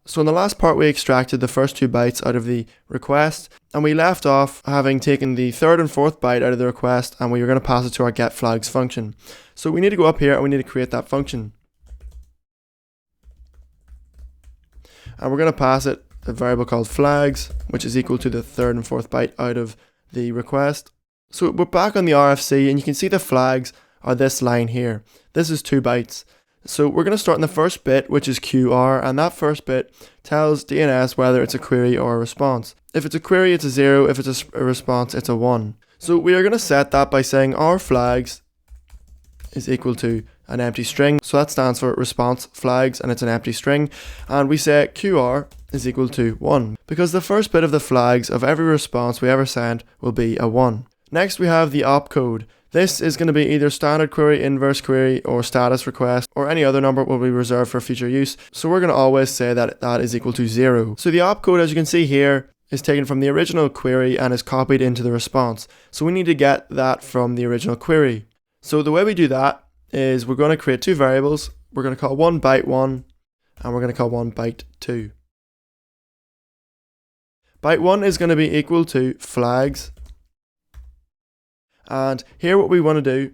So in the last part we extracted the first 2 bytes out of the request, and we left off having taken the 3rd and 4th byte out of the request, and we were going to pass it to our getFlags function. So we need to go up here and we need to create that function. And we're going to pass it a variable called flags, which is equal to the 3rd and 4th byte out of the request. So we're back on the RFC, and you can see the flags are this line here. This is 2 bytes. So we're going to start in the first bit, which is QR, and that first bit tells DNS whether it's a query or a response. If it's a query, it's a 0. If it's a response, it's a 1. So we are going to set that by saying our flags is equal to an empty string. So that stands for response flags, and it's an empty string. And we say QR is equal to 1, because the first bit of the flags of every response we ever send will be a 1. Next we have the opcode. This is going to be either standard query, inverse query, or status request, or any other number will be reserved for future use. So we're going to always say that that is equal to 0. So the opcode, as you can see here, is taken from the original query and is copied into the response. So we need to get that from the original query. So the way we do that is we're going to create 2 variables. We're going to call one byte1 and we're going to call one byte2. Byte1 is going to be equal to flags. And here what we want to do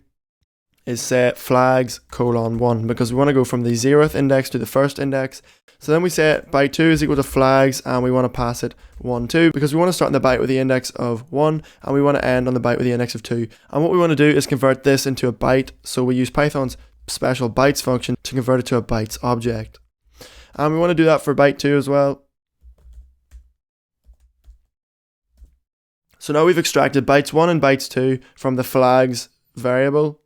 is say flags colon 1, because we want to go from the 0th index to the first index. So then we say byte2 is equal to flags, and we want to pass it 1, 2, because we want to start in the byte with the index of 1 and we want to end on the byte with the index of 2. And what we want to do is convert this into a byte, so we use Python's special bytes function to convert it to a bytes object. And we want to do that for byte2 as well. So now we've extracted bytes 1 and bytes 2 from the flags variable,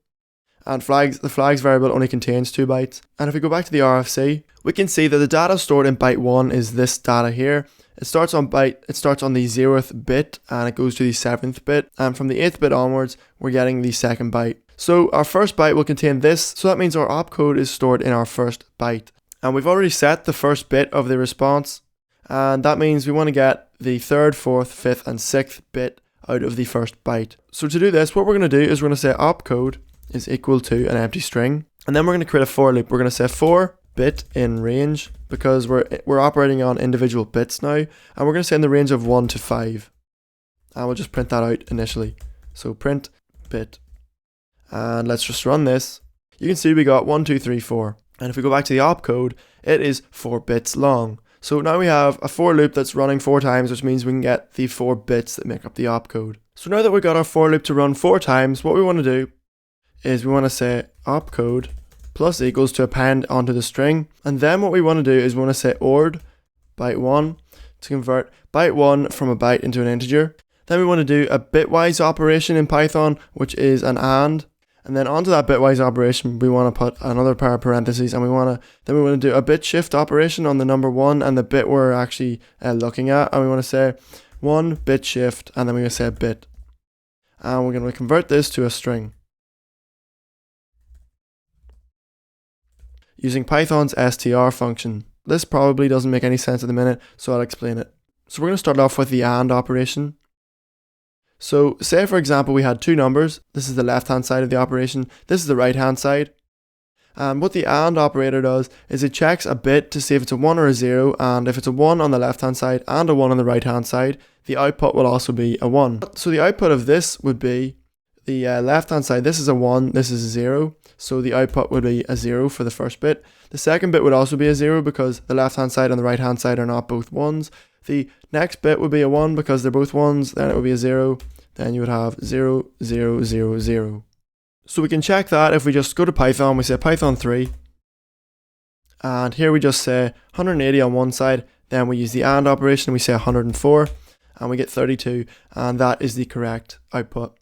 and the flags variable only contains 2 bytes. And if we go back to the RFC, we can see that the data stored in byte 1 is this data here. It starts on the 0th bit and it goes to the 7th bit, and from the 8th bit onwards we're getting the 2nd byte. So our first byte will contain this, so that means our opcode is stored in our first byte. And we've already set the first bit of the response, and that means we want to get the 3rd, 4th, 5th and 6th bit out of the first byte. So to do this, what we're going to do is we're going to say opcode is equal to an empty string, and then we're going to create a for loop. We're going to say for bit in range, because we're operating on individual bits now, and we're going to say in the range of 1 to 5, and we'll just print that out initially. So print bit, and let's just run this. You can see we got 1, 2, 3, 4, and if we go back to the opcode, it is 4 bits long. So now we have a for loop that's running 4 times, which means we can get the 4 bits that make up the opcode. So now that we've got our for loop to run 4 times, what we want to do is we want to say opcode plus equals to append onto the string, and then what we want to do is we want to say ord byte1 to convert byte1 from a byte into an integer. Then we want to do a bitwise operation in Python, which is an and then onto that bitwise operation we want to put another pair of parentheses, and we want to do a bit shift operation on the number 1 and the bit we're actually looking at, and we want to say 1 bit shift, and then we're going to say bit, and we're going to convert this to a string using Python's str function. This probably doesn't make any sense at the minute, so I'll explain it. So we're going to start off with the AND operation. So say for example we had 2 numbers. This is the left hand side of the operation, this is the right hand side, and what the AND operator does is it checks a bit to see if it's a 1 or a 0, and if it's a 1 on the left hand side and a 1 on the right hand side, the output will also be a 1. So the output of this would be the left hand side, this is a 1, this is a 0, so the output would be a 0 for the first bit. The second bit would also be a 0 because the left hand side and the right hand side are not both 1s. The next bit would be a 1 because they're both 1s, then it would be a 0, then you would have 0, 0, 0, 0. So we can check that if we just go to Python, we say Python 3, and here we just say 180 on one side, then we use the AND operation, we say 104, and we get 32, and that is the correct output.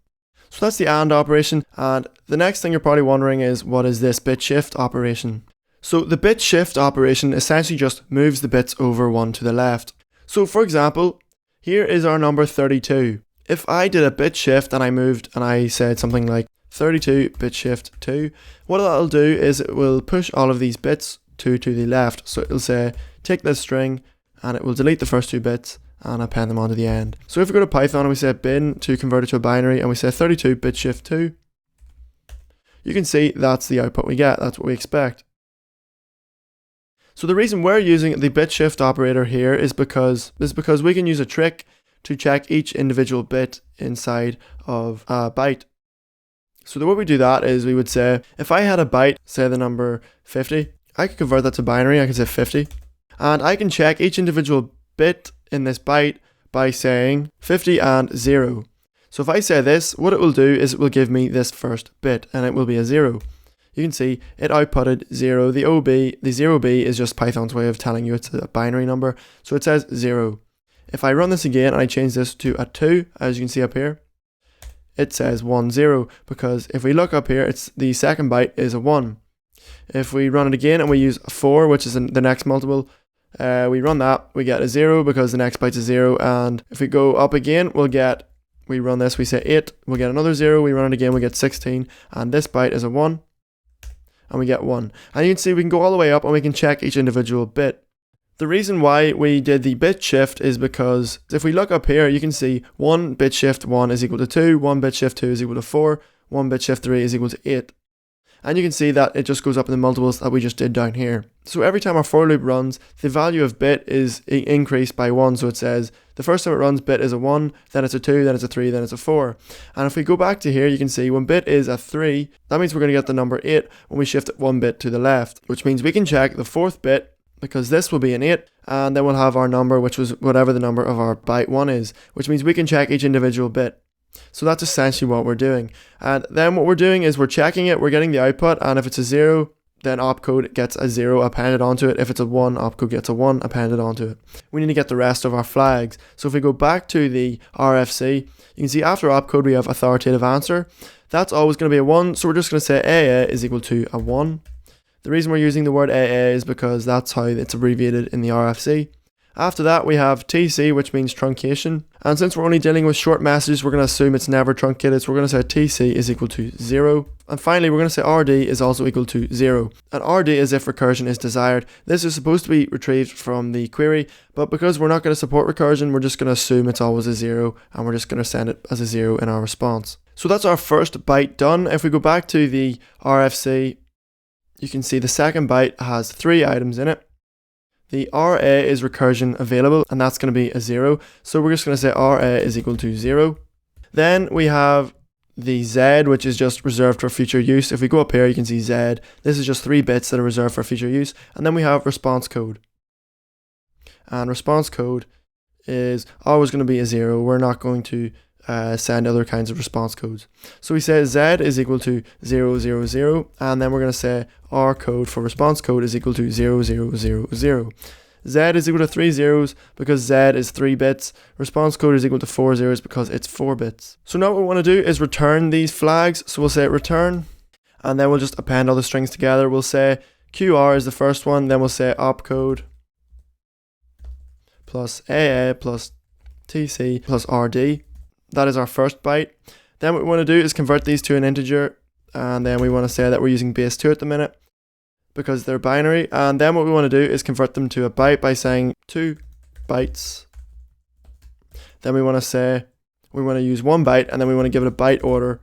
So that's the AND operation, and the next thing you're probably wondering is, what is this bit shift operation? So the bit shift operation essentially just moves the bits over one to the left. So for example, here is our number 32. If I did a bit shift and I said something like 32 bit shift 2, what that'll do is it will push all of these bits 2 to the left. So it'll say take this string and it will delete the first 2 bits and append them onto the end. So if we go to Python and we say bin to convert it to a binary and we say 32 bit shift 2, you can see that's the output we get, that's what we expect. So the reason we're using the bit shift operator here is because we can use a trick to check each individual bit inside of a byte. So the way we do that is we would say, if I had a byte, say the number 50, I could convert that to binary, I could say 50, and I can check each individual bit in this byte by saying 50 and 0. So if I say this, what it will do is it will give me this first bit, and it will be a 0. You can see it outputted 0. The 0b is just Python's way of telling you it's a binary number, so it says 0. If I run this again and I change this to a 2, as you can see up here, it says 1, 0, because if we look up here, it's the second byte is a 1. If we run it again and we use 4, which is the next multiple, we run that, we get a 0 because the next byte's a 0, and if we go up again, we run this, we say 8, we'll get another 0, we run it again, we get 16, and this byte is a 1, and we get 1. And you can see we can go all the way up and we can check each individual bit. The reason why we did the bit shift is because if we look up here, you can see 1 bit shift 1 is equal to 2, 1 bit shift 2 is equal to 4, 1 bit shift 3 is equal to 8. And you can see that it just goes up in the multiples that we just did down here. So every time our for loop runs, the value of bit is increased by 1. So it says the first time it runs, bit is a 1, then it's a 2, then it's a 3, then it's a 4. And if we go back to here, you can see when bit is a 3, that means we're going to get the number 8 when we shift it 1 bit to the left, which means we can check the fourth bit, because this will be an 8, and then we'll have our number, which was whatever the number of our byte 1 is, which means we can check each individual bit. So that's essentially what we're doing. And then what we're doing is we're checking it, we're getting the output, and if it's a 0, then opcode gets a 0 appended onto it. If it's a 1, opcode gets a 1 appended onto it. We need to get the rest of our flags. So if we go back to the RFC, you can see after opcode we have authoritative answer. That's always going to be a 1, so we're just going to say AA is equal to a 1. The reason we're using the word AA is because that's how it's abbreviated in the RFC. After that we have TC, which means truncation, and since we're only dealing with short messages, we're going to assume it's never truncated, so we're going to say TC is equal to 0. And finally we're going to say RD is also equal to 0. And RD is if recursion is desired. This is supposed to be retrieved from the query, but because we're not going to support recursion, we're just going to assume it's always a 0, and we're just going to send it as a 0 in our response. So that's our first byte done. If we go back to the RFC, you can see the second byte has 3 items in it. The RA is recursion available, and that's going to be a 0. So we're just going to say RA is equal to 0. Then we have the Z, which is just reserved for future use. If we go up here, you can see Z. This is just 3 bits that are reserved for future use. And then we have response code. And response code is always going to be a 0. We're not going to send other kinds of response codes. So we say Z is equal to 0, 0, 0, and then we're going to say our code for response code is equal to 0, 0, 0, 0. Z is equal to 3 zeros because Z is 3 bits. Response code is equal to 4 zeros because it's 4 bits. So now what we want to do is return these flags. So we'll say return, and then we'll just append all the strings together. We'll say QR is the first one, then we'll say opcode plus AA plus TC plus RD. That is our first byte. Then what we want to do is convert these to an integer, and then we want to say that we're using base 2 at the minute because they're binary, and then what we want to do is convert them to a byte by saying 2 bytes. Then we want to say we want to use 1 byte, and then we want to give it a byte order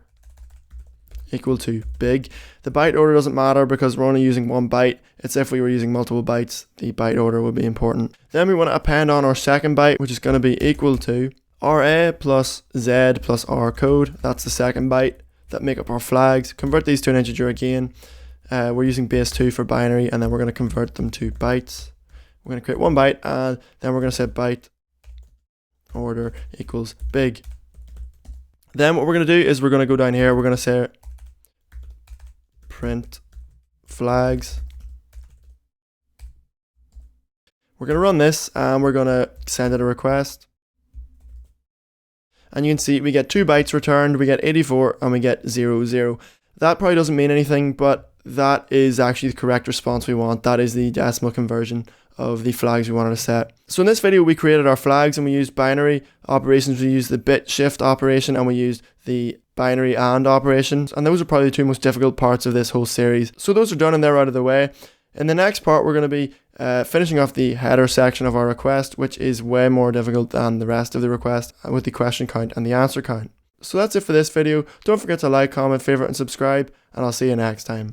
equal to big. The byte order doesn't matter because we're only using 1 byte. It's if we were using multiple bytes, the byte order would be important. Then we want to append on our second byte, which is going to be equal to RA plus Z plus R code. That's the second byte that make up our flags. Convert these to an integer again. We're using base 2 for binary, and then we're going to convert them to bytes. We're going to create 1 byte, and then we're going to say byte order equals big. Then what we're going to do is we're going to go down here. We're going to say print flags. We're going to run this, and we're going to send it a request. And you can see we get 2 bytes returned, we get 84, and we get 0, 0. That probably doesn't mean anything, but that is actually the correct response we want. That is the decimal conversion of the flags we wanted to set. So in this video we created our flags, and we used binary operations. We used the bit shift operation, and we used the binary AND operations, and those are probably the 2 most difficult parts of this whole series. So those are done and they're out of the way. In the next part we're going to be finishing off the header section of our request, which is way more difficult than the rest of the request, with the question count and the answer count. So that's it for this video. Don't forget to like, comment, favorite, and subscribe, and I'll see you next time.